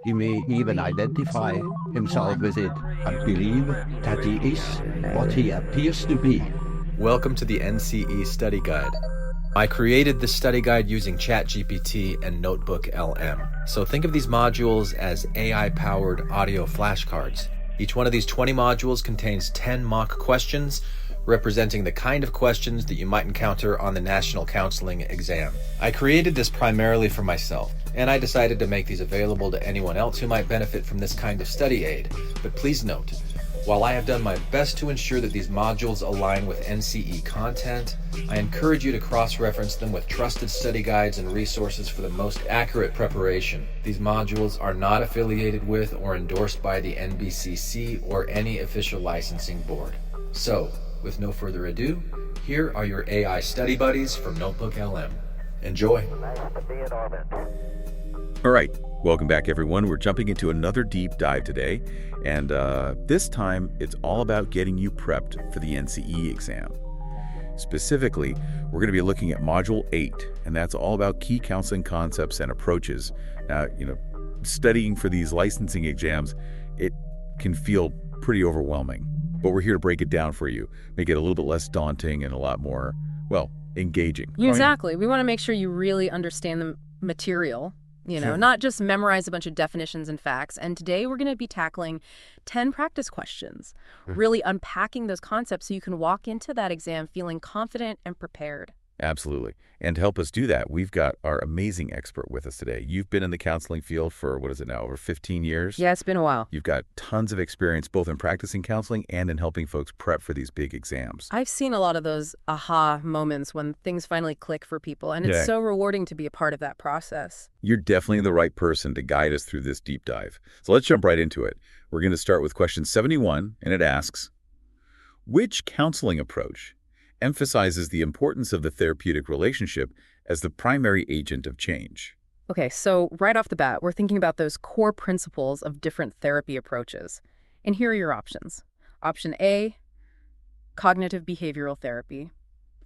He may even identify himself with it and believe that he is what he appears to be. Welcome to the NCE Study Guide. I created this study guide using ChatGPT and Notebook LM. So think of these modules as AI-powered audio flashcards. Each one of these 20 modules contains 10 mock questions, representing the kind of questions that you might encounter on the National Counseling exam. I created this primarily for myself, and I decided to make these available to anyone else who might benefit from this kind of study aid. But please note, while I have done my best to ensure that these modules align with NCE content, I encourage you to cross-reference them with trusted study guides and resources for the most accurate preparation. These modules are not affiliated with or endorsed by the NBCC or any official licensing board. So, with no further ado, here are your AI study buddies from Notebook LM. Enjoy. All right, welcome back everyone. We're jumping into another deep dive today, and this time it's all about getting you prepped for the NCE exam. Specifically, we're going to be looking at Module 8, and that's all about key counseling concepts and approaches. Now, studying for these licensing exams, it can feel pretty overwhelming, but we're here to break it down for you, make it a little bit less daunting and a lot more, well, engaging. Exactly. We want to make sure you really understand the material, not just memorize a bunch of definitions and facts. And today we're going to be tackling 10 practice questions, really unpacking those concepts so you can walk into that exam feeling confident and prepared. Absolutely. And to help us do that, we've got our amazing expert with us today. You've been in the counseling field for, what is it now, over 15 years? Yeah, it's been a while. You've got tons of experience both in practicing counseling and in helping folks prep for these big exams. I've seen a lot of those aha moments when things finally click for people, and it's so rewarding to be a part of that process. You're definitely the right person to guide us through this deep dive. So let's jump right into it. We're going to start with question 71, and it asks, which counseling approach emphasizes the importance of the therapeutic relationship as the primary agent of change? Okay, so right off the bat, we're thinking about those core principles of different therapy approaches. And here are your options. Option A, cognitive behavioral therapy.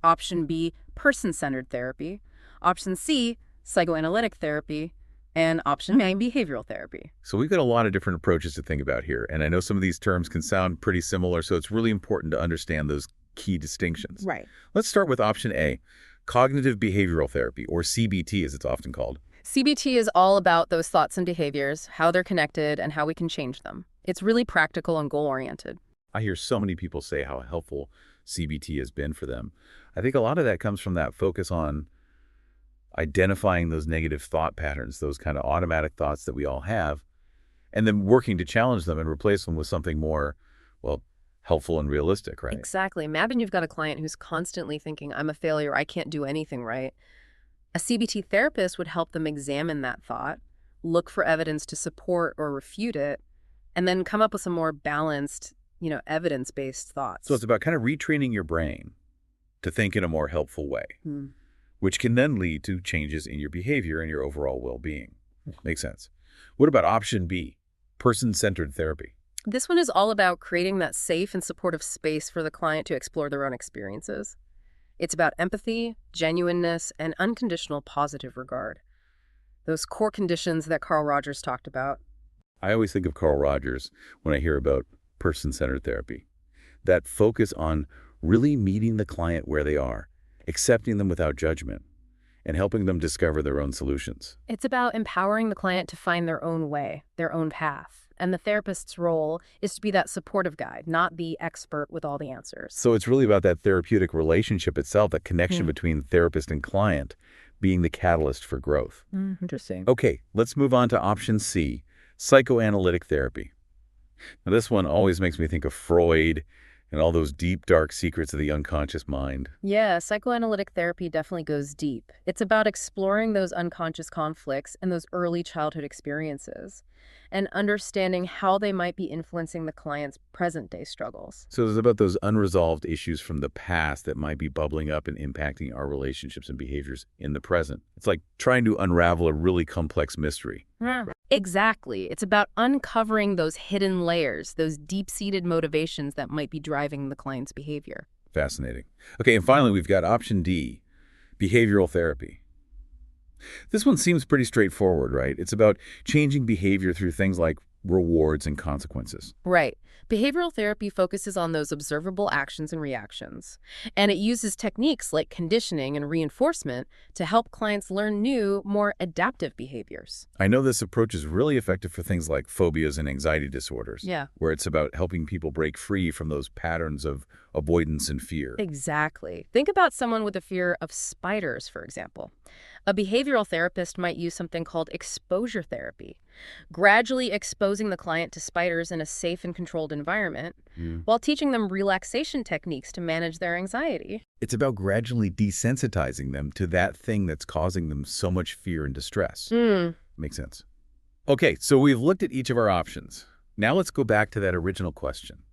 Option B, person-centered therapy. Option C, psychoanalytic therapy. And option A, behavioral therapy. So we've got a lot of different approaches to think about here. And I know some of these terms can sound pretty similar, so it's really important to understand those key distinctions. Right. Let's start with option A, cognitive behavioral therapy, or CBT as it's often called. CBT is all about those thoughts and behaviors, how they're connected, and how we can change them. It's really practical and goal-oriented. I hear so many people say how helpful CBT has been for them. I think a lot of that comes from that focus on identifying those negative thought patterns, those kind of automatic thoughts that we all have, and then working to challenge them and replace them with something more, well, helpful and realistic, right? Exactly. Imagine you've got a client who's constantly thinking, I'm a failure, I can't do anything right. A CBT therapist would help them examine that thought, look for evidence to support or refute it, and then come up with some more balanced, evidence-based thoughts. So it's about kind of retraining your brain to think in a more helpful way, which can then lead to changes in your behavior and your overall well-being. Makes sense. What about option B, person-centered therapy? This one is all about creating that safe and supportive space for the client to explore their own experiences. It's about empathy, genuineness, and unconditional positive regard. Those core conditions that Carl Rogers talked about. I always think of Carl Rogers when I hear about person-centered therapy. That focus on really meeting the client where they are, accepting them without judgment, and helping them discover their own solutions. It's about empowering the client to find their own way, their own path. And the therapist's role is to be that supportive guide, not the expert with all the answers. So it's really about that therapeutic relationship itself, that connection between therapist and client being the catalyst for growth. Interesting. Okay, let's move on to option C, psychoanalytic therapy. Now this one always makes me think of Freud and all those deep, dark secrets of the unconscious mind. Yeah, psychoanalytic therapy definitely goes deep. It's about exploring those unconscious conflicts and those early childhood experiences and understanding how they might be influencing the client's present-day struggles. So it's about those unresolved issues from the past that might be bubbling up and impacting our relationships and behaviors in the present. It's like trying to unravel a really complex mystery. Exactly. It's about uncovering those hidden layers, those deep-seated motivations that might be driving the client's behavior. Fascinating. Okay, and finally, we've got option D, behavioral therapy. This one seems pretty straightforward, right? It's about changing behavior through things like rewards and consequences. Right. Behavioral therapy focuses on those observable actions and reactions, and it uses techniques like conditioning and reinforcement to help clients learn new, more adaptive behaviors. I know this approach is really effective for things like phobias and anxiety disorders, Yeah. where it's about helping people break free from those patterns of avoidance and fear. Exactly. Think about someone with a fear of spiders, for example. A behavioral therapist might use something called exposure therapy, gradually exposing the client to spiders in a safe and controlled environment while teaching them relaxation techniques to manage their anxiety. It's about gradually desensitizing them to that thing that's causing them so much fear and distress. Makes sense. Okay, so we've looked at each of our options. Now let's go back to that original question.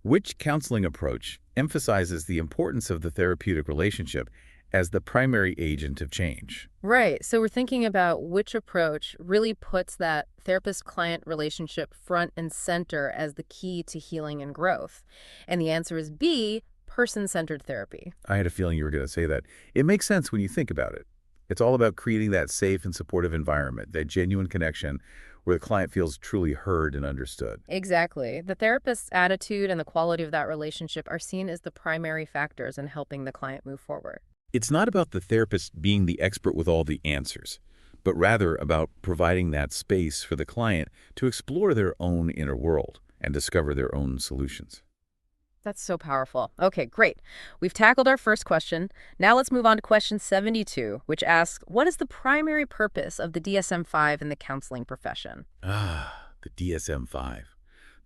Which counseling approach emphasizes the importance of the therapeutic relationship as the primary agent of change? Right. So we're thinking about which approach really puts that therapist-client relationship front and center as the key to healing and growth. And the answer is B, person-centered therapy. I had a feeling you were going to say that. It makes sense when you think about it. It's all about creating that safe and supportive environment, that genuine connection where the client feels truly heard and understood. Exactly. The therapist's attitude and the quality of that relationship are seen as the primary factors in helping the client move forward. It's not about the therapist being the expert with all the answers, but rather about providing that space for the client to explore their own inner world and discover their own solutions. That's so powerful. Okay, great. We've tackled our first question. Now let's move on to question 72, which asks, what is the primary purpose of the DSM-5 in the counseling profession? The DSM-5,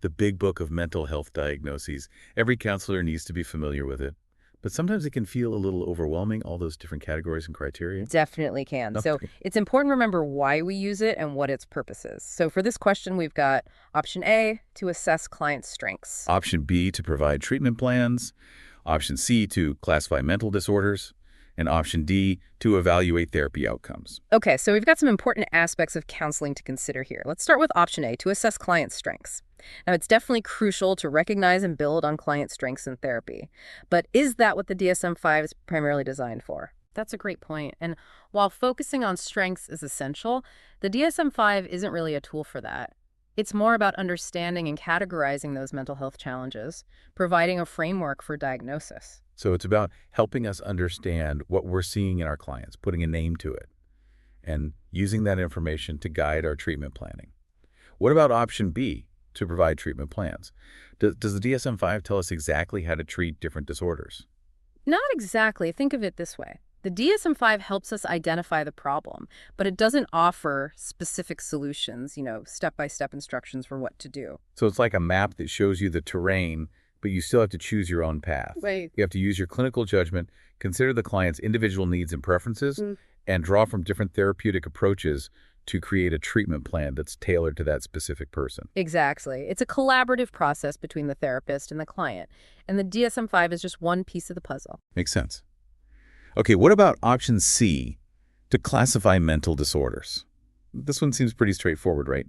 the big book of mental health diagnoses. Every counselor needs to be familiar with it. But sometimes it can feel a little overwhelming, all those different categories and criteria. Definitely can. So Okay. it's important to remember why we use it and what its purpose is. So for this question, we've got option A, to assess client strengths. Option B, to provide treatment plans. Option C, to classify mental disorders. And option D, to evaluate therapy outcomes. Okay, so we've got some important aspects of counseling to consider here. Let's start with option A, to assess client strengths. Now, it's definitely crucial to recognize and build on client strengths in therapy. But is that what the DSM-5 is primarily designed for? That's a great point. And while focusing on strengths is essential, the DSM-5 isn't really a tool for that. It's more about understanding and categorizing those mental health challenges, providing a framework for diagnosis. So it's about helping us understand what we're seeing in our clients, putting a name to it, and using that information to guide our treatment planning. What about option B, to provide treatment plans? Does the DSM-5 tell us exactly how to treat different disorders? Not exactly. Think of it this way. The DSM-5 helps us identify the problem, but it doesn't offer specific solutions, step-by-step instructions for what to do. So it's like a map that shows you the terrain, but you still have to choose your own path. Right. You have to use your clinical judgment, consider the client's individual needs and preferences, and draw from different therapeutic approaches to create a treatment plan that's tailored to that specific person. Exactly. It's a collaborative process between the therapist and the client, and the DSM-5 is just one piece of the puzzle. Makes sense. Okay, what about option C, to classify mental disorders? This one seems pretty straightforward, right?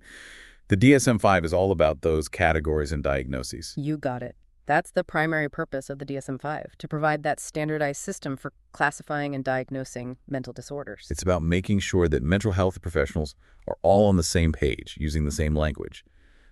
The DSM-5 is all about those categories and diagnoses. You got it. That's the primary purpose of the DSM-5, to provide that standardized system for classifying and diagnosing mental disorders. It's about making sure that mental health professionals are all on the same page, using the same language,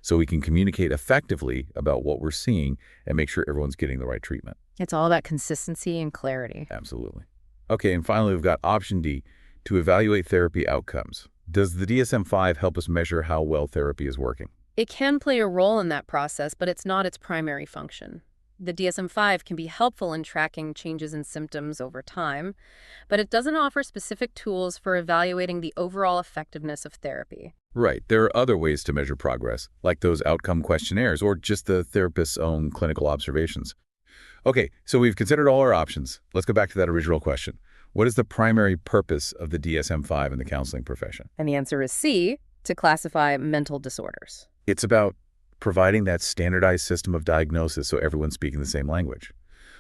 so we can communicate effectively about what we're seeing and make sure everyone's getting the right treatment. It's all about consistency and clarity. Absolutely. Okay, and finally, we've got option D, to evaluate therapy outcomes. Does the DSM-5 help us measure how well therapy is working? It can play a role in that process, but it's not its primary function. The DSM-5 can be helpful in tracking changes in symptoms over time, but it doesn't offer specific tools for evaluating the overall effectiveness of therapy. Right. There are other ways to measure progress, like those outcome questionnaires or just the therapist's own clinical observations. Okay, so we've considered all our options. Let's go back to that original question. What is the primary purpose of the DSM-5 in the counseling profession? And the answer is C, to classify mental disorders. It's about providing that standardized system of diagnosis so everyone's speaking the same language.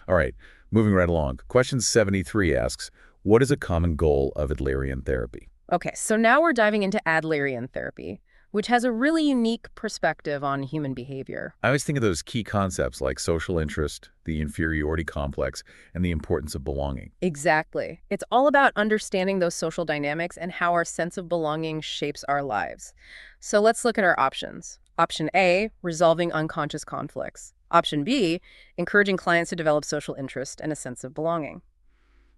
All right, moving right along. Question 73 asks, what is a common goal of Adlerian therapy? Okay, so now we're diving into Adlerian therapy, which has a really unique perspective on human behavior. I always think of those key concepts like social interest, the inferiority complex, and the importance of belonging. Exactly. It's all about understanding those social dynamics and how our sense of belonging shapes our lives. So let's look at our options. Option A, resolving unconscious conflicts. Option B, encouraging clients to develop social interest and a sense of belonging.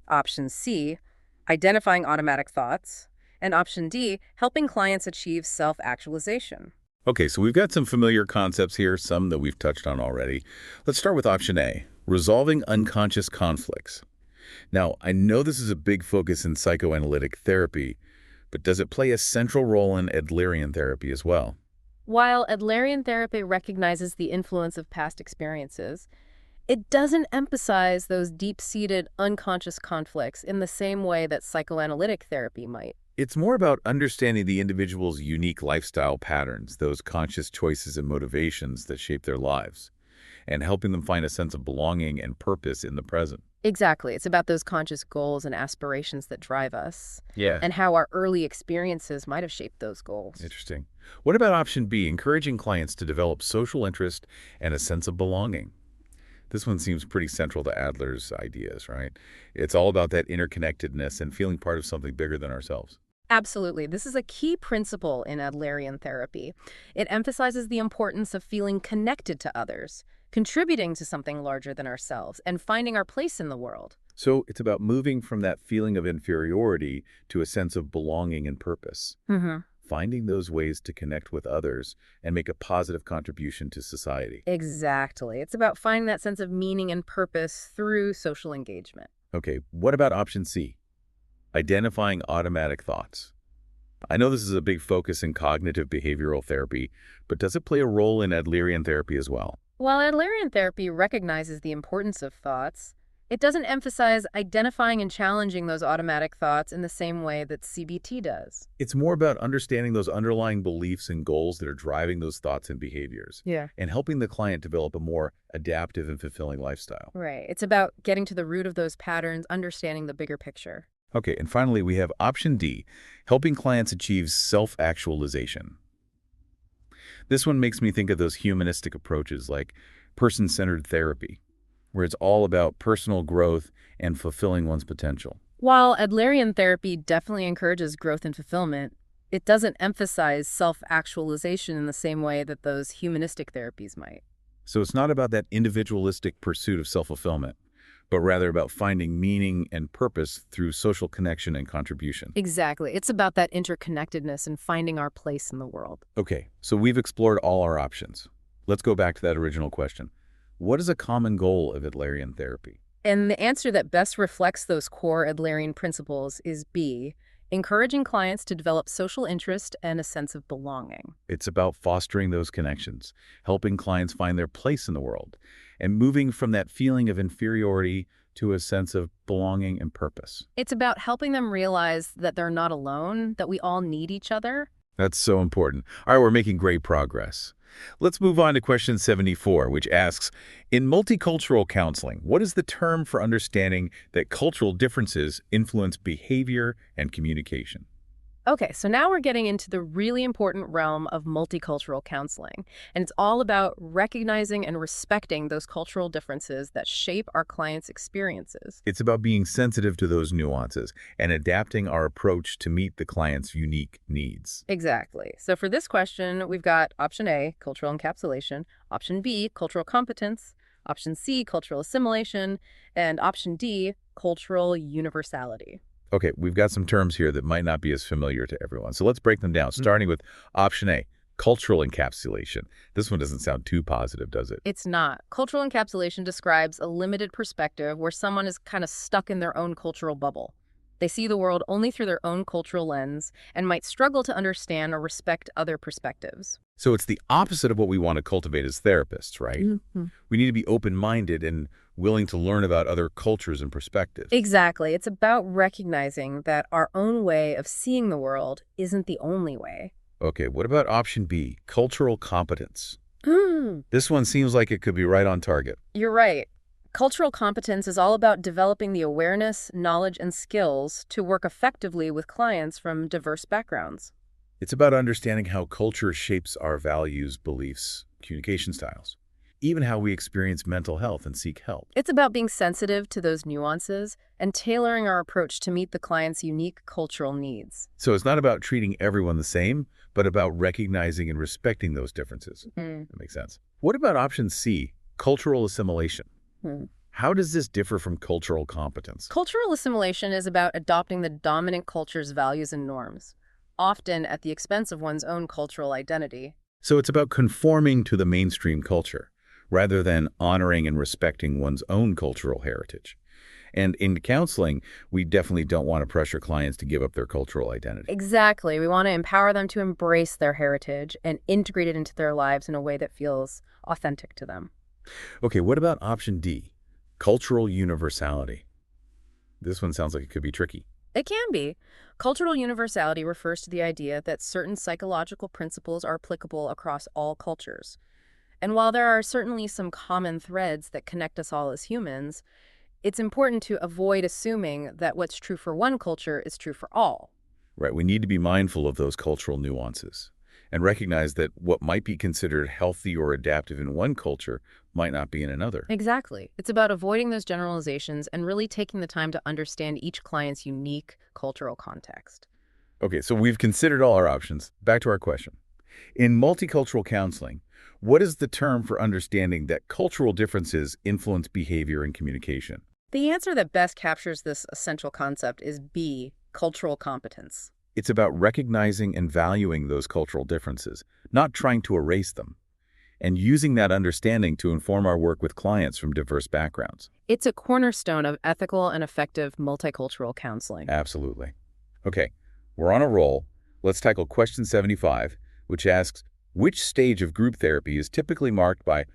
Option C, identifying automatic thoughts. And option D, helping clients achieve self-actualization. Okay, so we've got some familiar concepts here, some that we've touched on already. Let's start with option A, resolving unconscious conflicts. Now, I know this is a big focus in psychoanalytic therapy, but does it play a central role in Adlerian therapy as well? While Adlerian therapy recognizes the influence of past experiences, it doesn't emphasize those deep-seated unconscious conflicts in the same way that psychoanalytic therapy might. It's more about understanding the individual's unique lifestyle patterns, those conscious choices and motivations that shape their lives, and helping them find a sense of belonging and purpose in the present. Exactly. It's about those conscious goals and aspirations that drive us, Yeah. and how our early experiences might have shaped those goals. Interesting. What about option B, encouraging clients to develop social interest and a sense of belonging? This one seems pretty central to Adler's ideas, right? It's all about that interconnectedness and feeling part of something bigger than ourselves. Absolutely. This is a key principle in Adlerian therapy. It emphasizes the importance of feeling connected to others, contributing to something larger than ourselves, and finding our place in the world. So it's about moving from that feeling of inferiority to a sense of belonging and purpose, finding those ways to connect with others and make a positive contribution to society. Exactly. It's about finding that sense of meaning and purpose through social engagement. Okay, what about option C? Identifying automatic thoughts. I know this is a big focus in cognitive behavioral therapy, but does it play a role in Adlerian therapy as well? While Adlerian therapy recognizes the importance of thoughts, it doesn't emphasize identifying and challenging those automatic thoughts in the same way that CBT does. It's more about understanding those underlying beliefs and goals that are driving those thoughts and behaviors, Yeah. and helping the client develop a more adaptive and fulfilling lifestyle. Right. It's about getting to the root of those patterns, understanding the bigger picture. Okay, and finally, we have option D, helping clients achieve self-actualization. This one makes me think of those humanistic approaches like person-centered therapy, where it's all about personal growth and fulfilling one's potential. While Adlerian therapy definitely encourages growth and fulfillment, it doesn't emphasize self-actualization in the same way that those humanistic therapies might. So it's not about that individualistic pursuit of self-fulfillment, but rather about finding meaning and purpose through social connection and contribution. Exactly. It's about that interconnectedness and finding our place in the world. Okay, so we've explored all our options. Let's go back to that original question. What is a common goal of Adlerian therapy? And the answer that best reflects those core Adlerian principles is B, encouraging clients to develop social interest and a sense of belonging. It's about fostering those connections, helping clients find their place in the world, and moving from that feeling of inferiority to a sense of belonging and purpose. It's about helping them realize that they're not alone, that we all need each other. That's so important. All right, we're making great progress. Let's move on to question 74, which asks, in multicultural counseling, what is the term for understanding that cultural differences influence behavior and communication? Okay, so now we're getting into the really important realm of multicultural counseling, and it's all about recognizing and respecting those cultural differences that shape our clients' experiences. It's about being sensitive to those nuances and adapting our approach to meet the client's unique needs. Exactly. So for this question, we've got option A, cultural encapsulation, option B, cultural competence, option C, cultural assimilation, and option D, cultural universality. Okay, we've got some terms here that might not be as familiar to everyone. So let's break them down, starting with option A, cultural encapsulation. This one doesn't sound too positive, does it? It's not. Cultural encapsulation describes a limited perspective where someone is kind of stuck in their own cultural bubble. They see the world only through their own cultural lens and might struggle to understand or respect other perspectives. So it's the opposite of what we want to cultivate as therapists, right? We need to be open-minded and willing to learn about other cultures and perspectives. Exactly. It's about recognizing that our own way of seeing the world isn't the only way. Okay, what about option B, cultural competence? This one seems like it could be right on target. You're right. Cultural competence is all about developing the awareness, knowledge, and skills to work effectively with clients from diverse backgrounds. It's about understanding how culture shapes our values, beliefs, communication styles, even how we experience mental health and seek help. It's about being sensitive to those nuances and tailoring our approach to meet the client's unique cultural needs. So it's not about treating everyone the same, but about recognizing and respecting those differences. That makes sense. What about option C, cultural assimilation? How does this differ from cultural competence? Cultural assimilation is about adopting the dominant culture's values and norms, often at the expense of one's own cultural identity. So it's about conforming to the mainstream culture, rather than honoring and respecting one's own cultural heritage. And in counseling, we definitely don't want to pressure clients to give up their cultural identity. Exactly. We want to empower them to embrace their heritage and integrate it into their lives in a way that feels authentic to them. Okay, what about option D, cultural universality? This one sounds like it could be tricky. It can be. Cultural universality refers to the idea that certain psychological principles are applicable across all cultures. And while there are certainly some common threads that connect us all as humans, it's important to avoid assuming that what's true for one culture is true for all. Right, we need to be mindful of those cultural nuances and recognize that what might be considered healthy or adaptive in one culture might not be in another. Exactly. It's about avoiding those generalizations and really taking the time to understand each client's unique cultural context. Okay, so we've considered all our options. Back to our question. In multicultural counseling, what is the term for understanding that cultural differences influence behavior and communication? The answer that best captures this essential concept is B, cultural competence. It's about recognizing and valuing those cultural differences, not trying to erase them, and using that understanding to inform our work with clients from diverse backgrounds. It's a cornerstone of ethical and effective multicultural counseling. Absolutely. Okay, we're on a roll. Let's tackle question 75, which asks, which stage of group therapy is typically marked by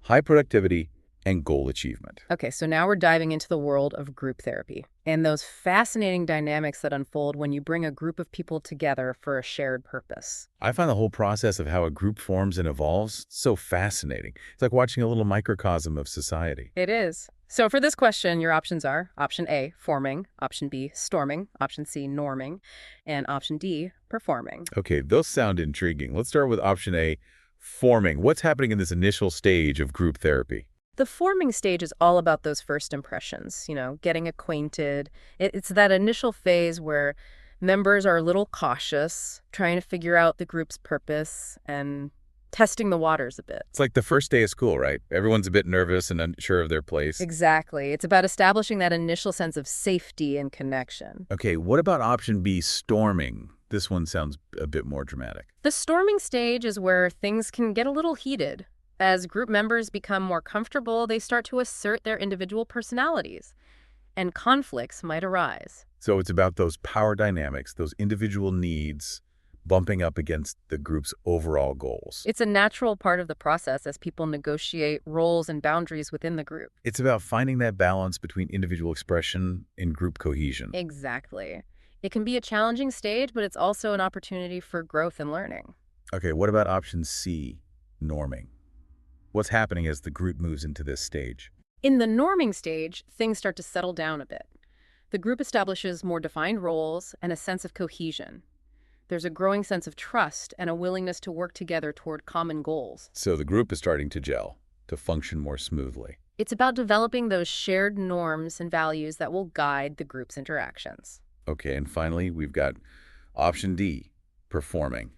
high productivity and goal achievement? Okay, so now we're diving into the world of group therapy and those fascinating dynamics that unfold when you bring a group of people together for a shared purpose. I find the whole process of how a group forms and evolves so fascinating. It's like watching a little microcosm of society. It is. So for this question, your options are option A, forming, option B, storming, option C, norming, and option D, performing. Okay, those sound intriguing. Let's start with option A, forming. What's happening in this initial stage of group therapy? The forming stage is all about those first impressions, getting acquainted. It's that initial phase where members are a little cautious, trying to figure out the group's purpose and testing the waters a bit. It's like the first day of school, right? Everyone's a bit nervous and unsure of their place. Exactly. It's about establishing that initial sense of safety and connection. Okay, what about option B, storming? This one sounds a bit more dramatic. The storming stage is where things can get a little heated. As group members become more comfortable, they start to assert their individual personalities, and conflicts might arise. So it's about those power dynamics, those individual needs bumping up against the group's overall goals. It's a natural part of the process as people negotiate roles and boundaries within the group. It's about finding that balance between individual expression and group cohesion. Exactly. It can be a challenging stage, but it's also an opportunity for growth and learning. Okay, what about option C, norming? What's happening as the group moves into this stage? In the norming stage, things start to settle down a bit. The group establishes more defined roles and a sense of cohesion. There's a growing sense of trust and a willingness to work together toward common goals. So the group is starting to gel, to function more smoothly. It's about developing those shared norms and values that will guide the group's interactions. Okay, and finally, we've got option D, performing.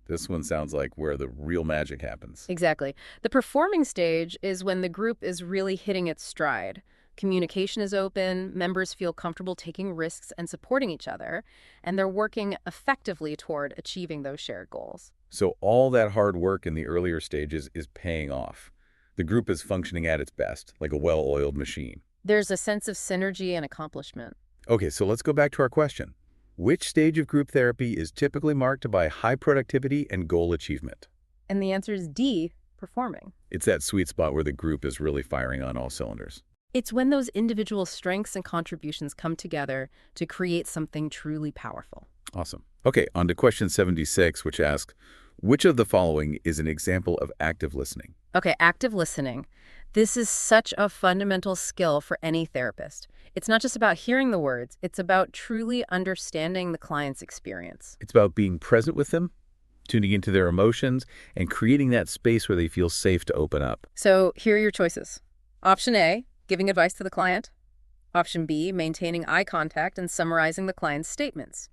This one sounds like where the real magic happens. Exactly. The performing stage is when the group is really hitting its stride. Communication is open, members feel comfortable taking risks and supporting each other, and they're working effectively toward achieving those shared goals. So all that hard work in the earlier stages is paying off. The group is functioning at its best, like a well-oiled machine. There's a sense of synergy and accomplishment. Okay, so let's go back to our question. Which stage of group therapy is typically marked by high productivity and goal achievement? And the answer is D, performing. It's that sweet spot where the group is really firing on all cylinders. It's when those individual strengths and contributions come together to create something truly powerful. Awesome. Okay, on to question 76, which asks, which of the following is an example of active listening? Okay, active listening. This is such a fundamental skill for any therapist. It's not just about hearing the words, it's about truly understanding the client's experience. It's about being present with them, tuning into their emotions, and creating that space where they feel safe to open up. So here are your choices. Option A, giving advice to the client. Option B, maintaining eye contact and summarizing the client's statements.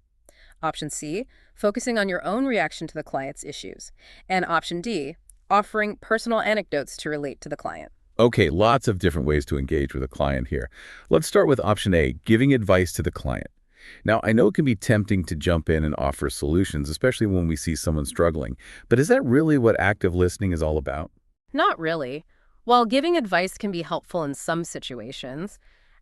Option C, focusing on your own reaction to the client's issues. And option D, offering personal anecdotes to relate to the client. Okay, lots of different ways to engage with a client here. Let's start with option A, giving advice to the client. Now, I know it can be tempting to jump in and offer solutions, especially when we see someone struggling. But is that really what active listening is all about? Not really. While giving advice can be helpful in some situations,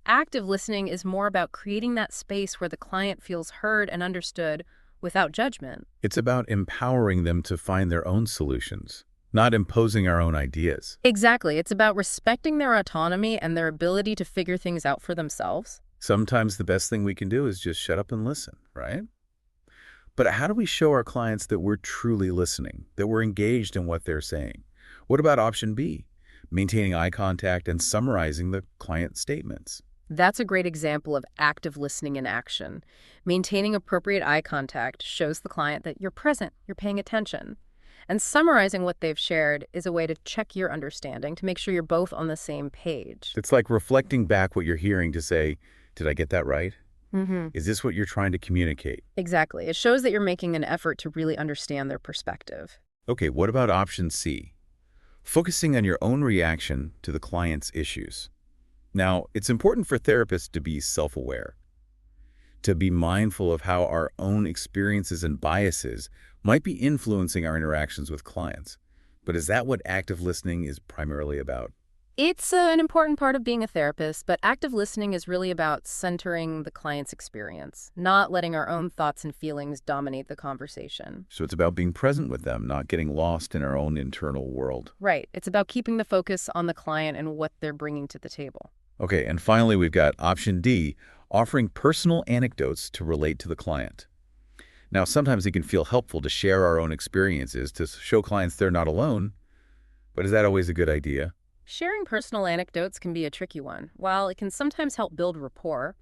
active listening is more about creating that space where the client feels heard and understood without judgment. It's about empowering them to find their own solutions, not imposing our own ideas. Exactly. It's about respecting their autonomy and their ability to figure things out for themselves. Sometimes the best thing we can do is just shut up and listen, right? But how do we show our clients that we're truly listening, that we're engaged in what they're saying? What about option B, maintaining eye contact and summarizing the client's statements? That's a great example of active listening in action. Maintaining appropriate eye contact shows the client that you're present, you're paying attention. And summarizing what they've shared is a way to check your understanding to make sure you're both on the same page. It's like reflecting back what you're hearing to say, did I get that right? Mm-hmm. Is this what you're trying to communicate? Exactly. It shows that you're making an effort to really understand their perspective. Okay, what about option C? Focusing on your own reaction to the client's issues. Now, it's important for therapists to be self-aware, to be mindful of how our own experiences and biases might be influencing our interactions with clients. But is that what active listening is primarily about? It's an important part of being a therapist, but active listening is really about centering the client's experience, not letting our own thoughts and feelings dominate the conversation. So it's about being present with them, not getting lost in our own internal world. Right. It's about keeping the focus on the client and what they're bringing to the table. Okay, and finally, we've got option D, offering personal anecdotes to relate to the client. Now, sometimes it can feel helpful to share our own experiences to show clients they're not alone, but is that always a good idea? Sharing personal anecdotes can be a tricky one. While it can sometimes help build rapport,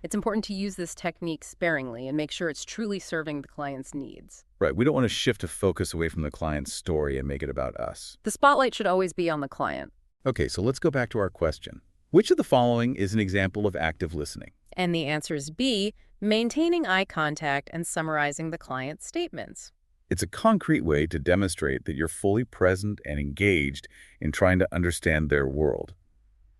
it's important to use this technique sparingly and make sure it's truly serving the client's needs. Right, we don't want to shift a focus away from the client's story and make it about us. The spotlight should always be on the client. Okay, so let's go back to our question. Which of the following is an example of active listening? And the answer is B, maintaining eye contact and summarizing the client's statements. It's a concrete way to demonstrate that you're fully present and engaged in trying to understand their world.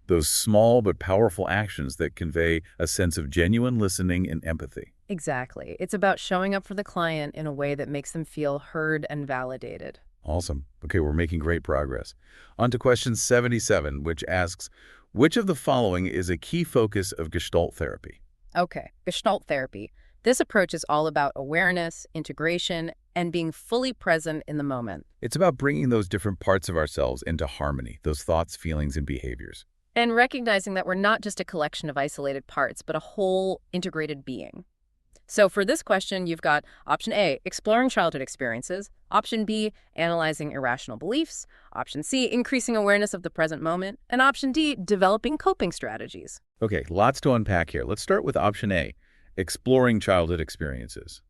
Those small but powerful actions that convey a sense of genuine listening and empathy. Exactly. It's about showing up for the client in a way that makes them feel heard and validated. Awesome. Okay, we're making great progress. On to question 77, which asks, which of the following is a key focus of Gestalt therapy? Okay, Gestalt therapy. This approach is all about awareness, integration, and being fully present in the moment. It's about bringing those different parts of ourselves into harmony, those thoughts, feelings, and behaviors. And recognizing that we're not just a collection of isolated parts, but a whole integrated being. So for this question, you've got option A, exploring childhood experiences, option B, analyzing irrational beliefs, option C, increasing awareness of the present moment, and option D, developing coping strategies. Okay, lots to unpack here. Let's start with option A, exploring childhood experiences.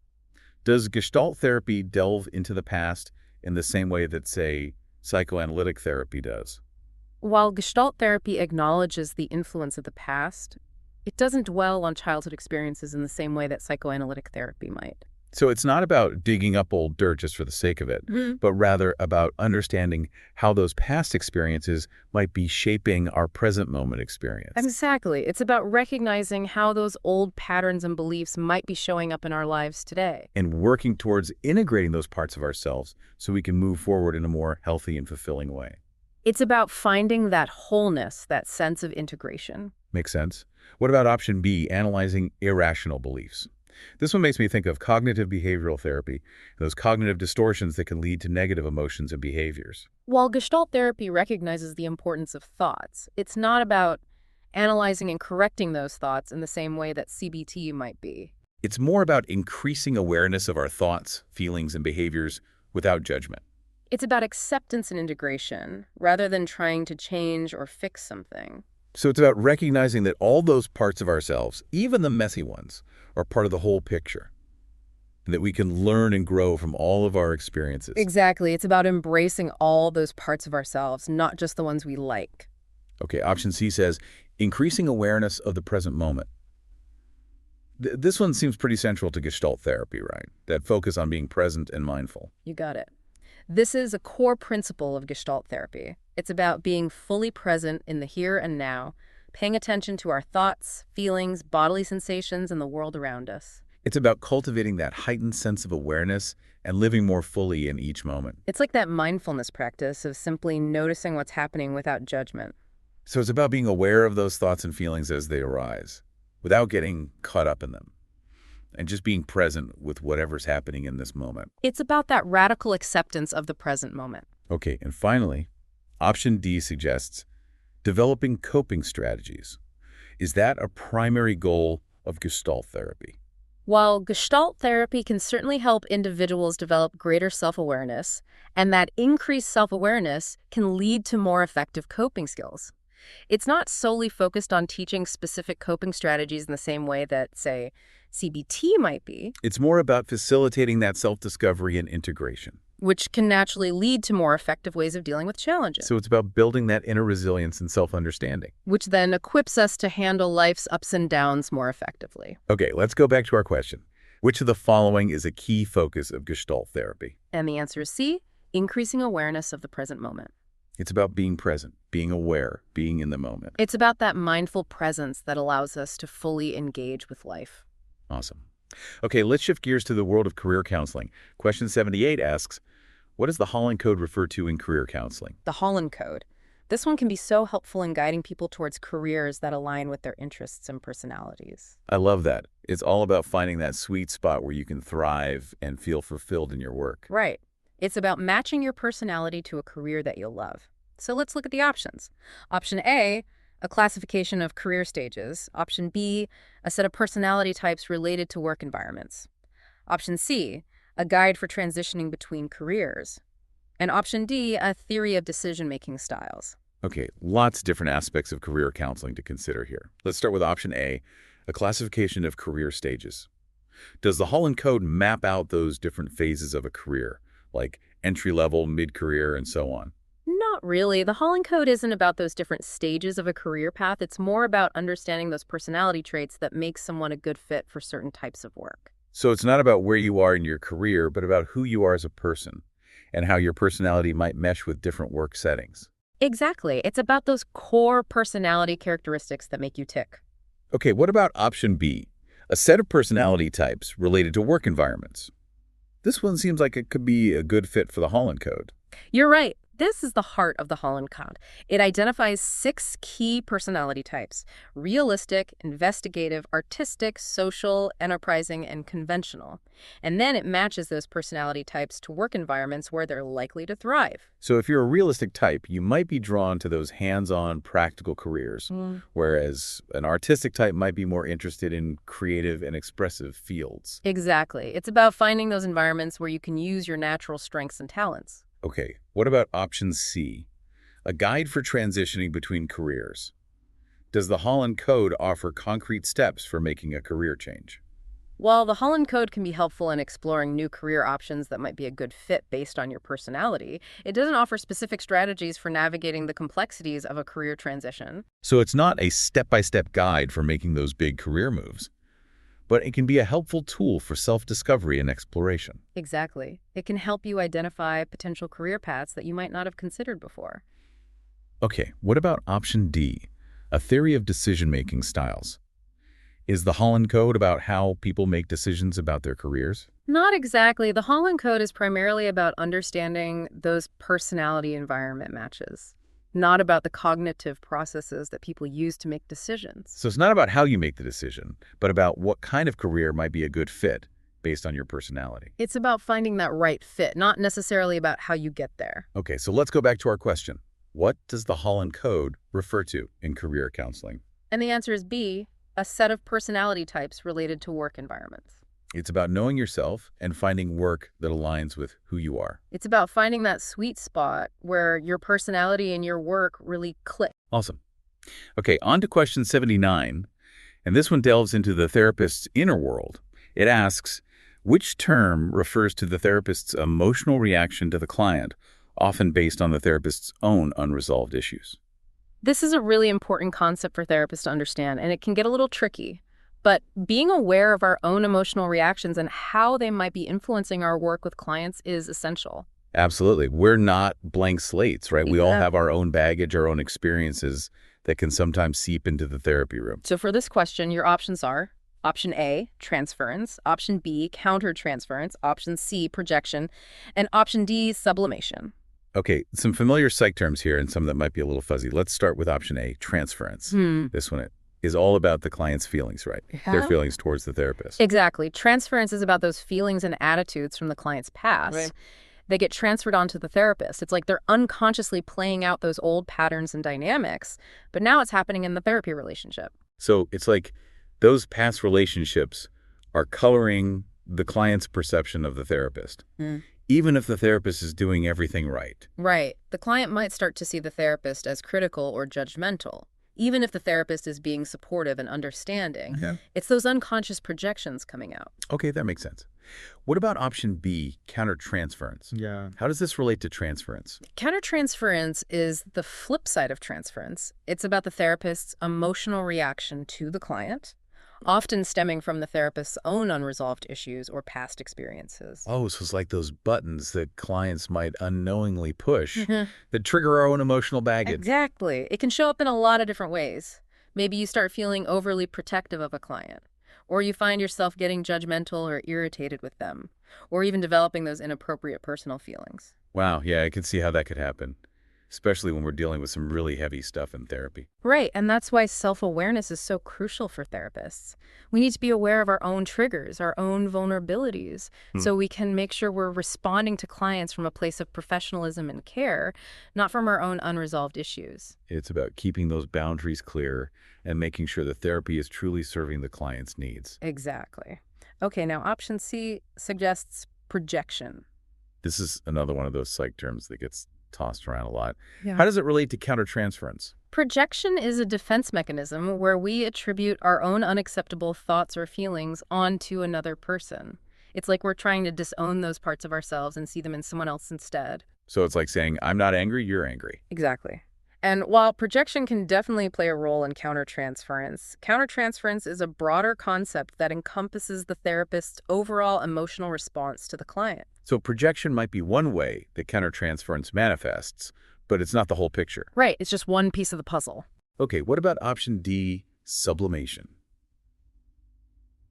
Does Gestalt therapy delve into the past in the same way that, say, psychoanalytic therapy does? While Gestalt therapy acknowledges the influence of the past, it doesn't dwell on childhood experiences in the same way that psychoanalytic therapy might. So it's not about digging up old dirt just for the sake of it, but rather about understanding how those past experiences might be shaping our present moment experience. Exactly. It's about recognizing how those old patterns and beliefs might be showing up in our lives today. And working towards integrating those parts of ourselves so we can move forward in a more healthy and fulfilling way. It's about finding that wholeness, that sense of integration. Makes sense? What about option B, analyzing irrational beliefs? This one makes me think of cognitive behavioral therapy, those cognitive distortions that can lead to negative emotions and behaviors. While Gestalt therapy recognizes the importance of thoughts, it's not about analyzing and correcting those thoughts in the same way that CBT might be. It's more about increasing awareness of our thoughts, feelings, and behaviors without judgment. It's about acceptance and integration, rather than trying to change or fix something. So it's about recognizing that all those parts of ourselves, even the messy ones, are part of the whole picture, and that we can learn and grow from all of our experiences. Exactly. It's about embracing all those parts of ourselves, not just the ones we like. Okay, option C says, increasing awareness of the present moment. This one seems pretty central to Gestalt therapy, right? That focus on being present and mindful. You got it. This is a core principle of Gestalt therapy. It's about being fully present in the here and now, paying attention to our thoughts, feelings, bodily sensations, and the world around us. It's about cultivating that heightened sense of awareness and living more fully in each moment. It's like that mindfulness practice of simply noticing what's happening without judgment. So it's about being aware of those thoughts and feelings as they arise, without getting caught up in them, and just being present with whatever's happening in this moment. It's about that radical acceptance of the present moment. Okay, and finally, option D suggests developing coping strategies. Is that a primary goal of Gestalt therapy? While Gestalt therapy can certainly help individuals develop greater self-awareness, and that increased self-awareness can lead to more effective coping skills, it's not solely focused on teaching specific coping strategies in the same way that, say, CBT might be. It's more about facilitating that self-discovery and integration. Which can naturally lead to more effective ways of dealing with challenges. So it's about building that inner resilience and self-understanding. Which then equips us to handle life's ups and downs more effectively. Okay, let's go back to our question. Which of the following is a key focus of Gestalt therapy? And the answer is C, increasing awareness of the present moment. It's about being present, being aware, being in the moment. It's about that mindful presence that allows us to fully engage with life. Awesome. Okay, let's shift gears to the world of career counseling. Question 78 asks, what does the Holland Code refer to in career counseling? The Holland Code. This one can be so helpful in guiding people towards careers that align with their interests and personalities. I love that. It's all about finding that sweet spot where you can thrive and feel fulfilled in your work. Right. It's about matching your personality to a career that you'll love. So let's look at the options. Option A, a classification of career stages. Option B, a set of personality types related to work environments. Option C, a guide for transitioning between careers. And option D, a theory of decision-making styles. Okay, lots of different aspects of career counseling to consider here. Let's start with option A, a classification of career stages. Does the Holland Code map out those different phases of a career, like entry-level, mid-career, and so on? Not really. The Holland Code isn't about those different stages of a career path. It's more about understanding those personality traits that make someone a good fit for certain types of work. So it's not about where you are in your career, but about who you are as a person and how your personality might mesh with different work settings. Exactly. It's about those core personality characteristics that make you tick. Okay, what about option B, a set of personality types related to work environments? This one seems like it could be a good fit for the Holland Code. You're right. This is the heart of the Holland Code. It identifies 6 key personality types: realistic, investigative, artistic, social, enterprising, and conventional. And then it matches those personality types to work environments where they're likely to thrive. So if you're a realistic type, you might be drawn to those hands-on practical careers, whereas an artistic type might be more interested in creative and expressive fields. Exactly. It's about finding those environments where you can use your natural strengths and talents. Okay, what about option C, a guide for transitioning between careers? Does the Holland Code offer concrete steps for making a career change? While the Holland Code can be helpful in exploring new career options that might be a good fit based on your personality, it doesn't offer specific strategies for navigating the complexities of a career transition. So it's not a step-by-step guide for making those big career moves, but it can be a helpful tool for self-discovery and exploration. Exactly. It can help you identify potential career paths that you might not have considered before. Okay, what about option D, a theory of decision-making styles? Is the Holland Code about how people make decisions about their careers? Not exactly. The Holland Code is primarily about understanding those personality environment matches, not about the cognitive processes that people use to make decisions. So it's not about how you make the decision, but about what kind of career might be a good fit based on your personality. It's about finding that right fit, not necessarily about how you get there. Okay, so let's go back to our question. What does the Holland Code refer to in career counseling? And the answer is B, a set of personality types related to work environments. It's about knowing yourself and finding work that aligns with who you are. It's about finding that sweet spot where your personality and your work really click. Awesome. Okay, on to question 79, and this one delves into the therapist's inner world. It asks, which term refers to the therapist's emotional reaction to the client, often based on the therapist's own unresolved issues? This is a really important concept for therapists to understand, and it can get a little tricky. But being aware of our own emotional reactions and how they might be influencing our work with clients is essential. Absolutely. We're not blank slates, right? We all have Exactly. our own baggage, our own experiences that can sometimes seep into the therapy room. So for this question, your options are option A, transference, option B, countertransference, option C, projection, and option D, sublimation. Okay, some familiar psych terms here and some that might be a little fuzzy. Let's start with option A, transference. Hmm. This one is all about the client's feelings, right? Their Yeah. feelings towards the therapist. Exactly. Transference is about those feelings and attitudes from the client's past. Right. They get transferred onto the therapist. It's like they're unconsciously playing out those old patterns and dynamics, but now it's happening in the therapy relationship. So it's like those past relationships are coloring the client's perception of the therapist, even if the therapist is doing everything right. Right. The client might start to see the therapist as critical or judgmental, even if the therapist is being supportive and understanding. Yeah. It's those unconscious projections coming out. Okay, that makes sense. What about option B, countertransference? Yeah. How does this relate to transference? Countertransference is the flip side of transference. It's about the therapist's emotional reaction to the client, often stemming from the therapist's own unresolved issues or past experiences. Oh, so it's like those buttons that clients might unknowingly push Mhm. that trigger our own emotional baggage. Exactly. It can show up in a lot of different ways. Maybe you start feeling overly protective of a client, or you find yourself getting judgmental or irritated with them, or even developing those inappropriate personal feelings. Wow, yeah, I can see how that could happen, especially when we're dealing with some really heavy stuff in therapy. Right, and that's why self-awareness is so crucial for therapists. We need to be aware of our own triggers, our own vulnerabilities, so we can make sure we're responding to clients from a place of professionalism and care, not from our own unresolved issues. It's about keeping those boundaries clear and making sure the therapy is truly serving the client's needs. Exactly. Okay, now option C suggests projection. This is another one of those psych terms that gets tossed around a lot. Yeah. How does it relate to countertransference? Projection is a defense mechanism where we attribute our own unacceptable thoughts or feelings onto another person. It's like we're trying to disown those parts of ourselves and see them in someone else instead. So it's like saying, I'm not angry, you're angry. Exactly. And while projection can definitely play a role in countertransference is a broader concept that encompasses the therapist's overall emotional response to the client. So projection might be one way that countertransference manifests, but it's not the whole picture. Right, it's just one piece of the puzzle. Okay, what about option D, sublimation?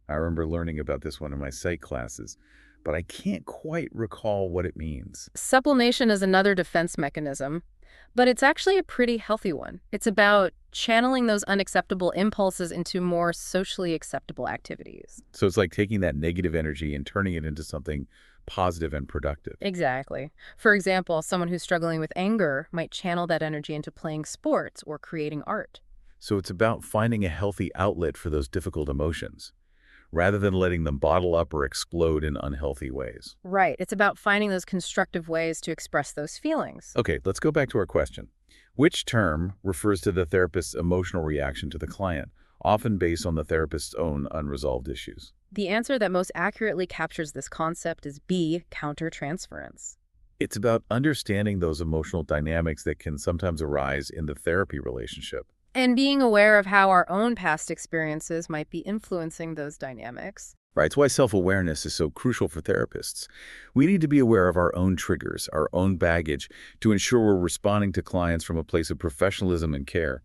I remember learning about this one in my psych classes, but I can't quite recall what it means. Sublimation is another defense mechanism, but it's actually a pretty healthy one. It's about channeling those unacceptable impulses into more socially acceptable activities. So it's like taking that negative energy and turning it into something positive and productive. Exactly. For example, someone who's struggling with anger might channel that energy into playing sports or creating art. So it's about finding a healthy outlet for those difficult emotions, rather than letting them bottle up or explode in unhealthy ways. Right. It's about finding those constructive ways to express those feelings. Okay, let's go back to our question. Which term refers to the therapist's emotional reaction to the client, often based on the therapist's own unresolved issues? The answer that most accurately captures this concept is B, countertransference. It's about understanding those emotional dynamics that can sometimes arise in the therapy relationship. And being aware of how our own past experiences might be influencing those dynamics. Right, it's why self-awareness is so crucial for therapists. We need to be aware of our own triggers, our own baggage, to ensure we're responding to clients from a place of professionalism and care,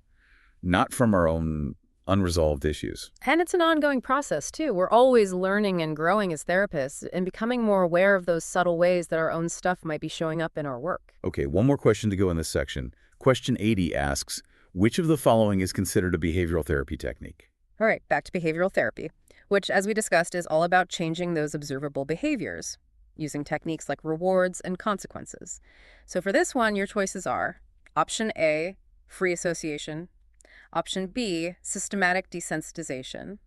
not from our own unresolved issues. And it's an ongoing process, too. We're always learning and growing as therapists and becoming more aware of those subtle ways that our own stuff might be showing up in our work. Okay, one more question to go in this section. Question 80 asks, which of the following is considered a behavioral therapy technique? All right, back to behavioral therapy, which, as we discussed, is all about changing those observable behaviors, using techniques like rewards and consequences. So for this one, your choices are option A, free association, option B, systematic desensitization,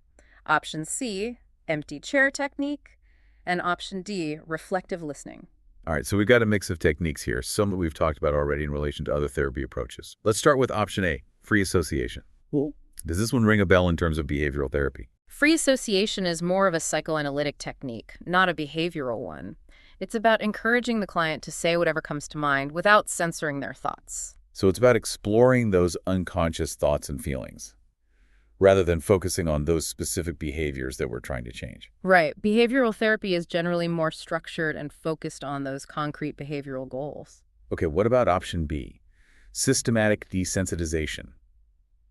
option C, empty chair technique, and option D, reflective listening. All right, so we've got a mix of techniques here, some that we've talked about already in relation to other therapy approaches. Let's start with option A, Free association. Does this one ring a bell in terms of behavioral therapy? Free association is more of a psychoanalytic technique, not a behavioral one. It's about encouraging the client to say whatever comes to mind without censoring their thoughts. So it's about exploring those unconscious thoughts and feelings, rather than focusing on those specific behaviors that we're trying to change. Right. Behavioral therapy is generally more structured and focused on those concrete behavioral goals. Okay, what about option B? Systematic desensitization.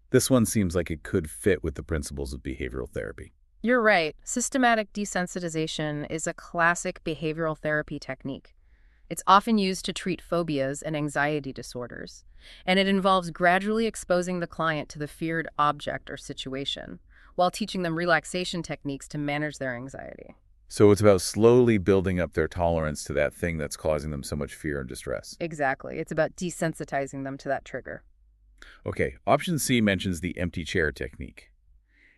This one seems like it could fit with the principles of behavioral therapy. You're right. Systematic desensitization is a classic behavioral therapy technique. It's often used to treat phobias and anxiety disorders, and it involves gradually exposing the client to the feared object or situation, while teaching them relaxation techniques to manage their anxiety. So it's about slowly building up their tolerance to that thing that's causing them so much fear and distress. Exactly. It's about desensitizing them to that trigger. Okay, option C mentions the empty chair technique.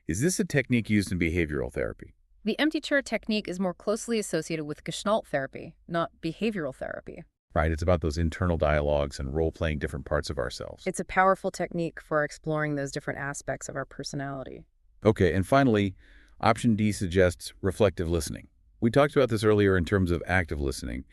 Is this a technique used in behavioral therapy? The empty chair technique is more closely associated with Gestalt therapy, not behavioral therapy. Right, it's about those internal dialogues and role-playing different parts of ourselves. It's a powerful technique for exploring those different aspects of our personality. Okay, and finally, option D suggests reflective listening. We talked about this earlier in terms of active listening,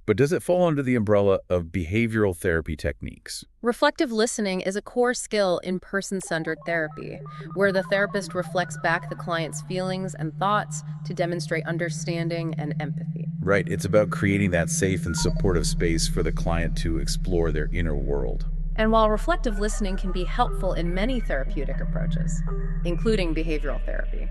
but does it fall under the umbrella of behavioral therapy techniques? Reflective listening is a core skill in person-centered therapy, where the therapist reflects back the client's feelings and thoughts to demonstrate understanding and empathy. Right, it's about creating that safe and supportive space for the client to explore their inner world. And while reflective listening can be helpful in many therapeutic approaches, including behavioral therapy,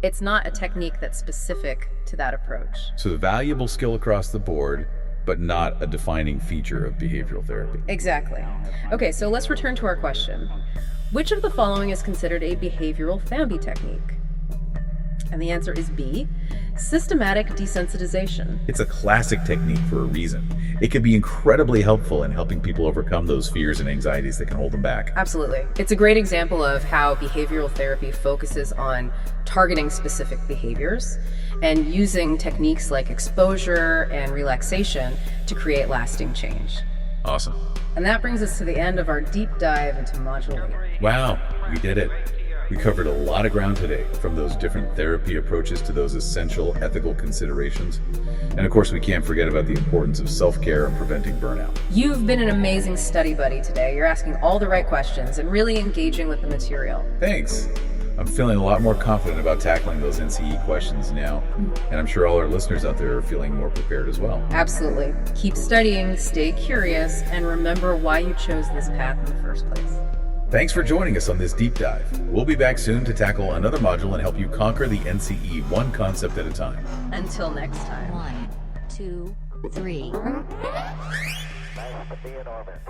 it's not a technique that's specific to that approach. So a valuable skill across the board, but not a defining feature of behavioral therapy. Exactly. Okay, so let's return to our question. Which of the following is considered a behavioral therapy technique? And the answer is B, systematic desensitization. It's a classic technique for a reason. It can be incredibly helpful in helping people overcome those fears and anxieties that can hold them back. Absolutely. It's a great example of how behavioral therapy focuses on targeting specific behaviors and using techniques like exposure and relaxation to create lasting change. Awesome. And that brings us to the end of our deep dive into Module 8. Wow, we did it. We covered a lot of ground today, from those different therapy approaches to those essential ethical considerations. And of course, we can't forget about the importance of self-care and preventing burnout. You've been an amazing study buddy today. You're asking all the right questions and really engaging with the material. Thanks. I'm feeling a lot more confident about tackling those NCE questions now, and I'm sure all our listeners out there are feeling more prepared as well. Absolutely. Keep studying, stay curious, and remember why you chose this path in the first place. Thanks for joining us on this deep dive. We'll be back soon to tackle another module and help you conquer the NCE one concept at a time. Until next time. 1, 2, 3. Nice to be in orbit.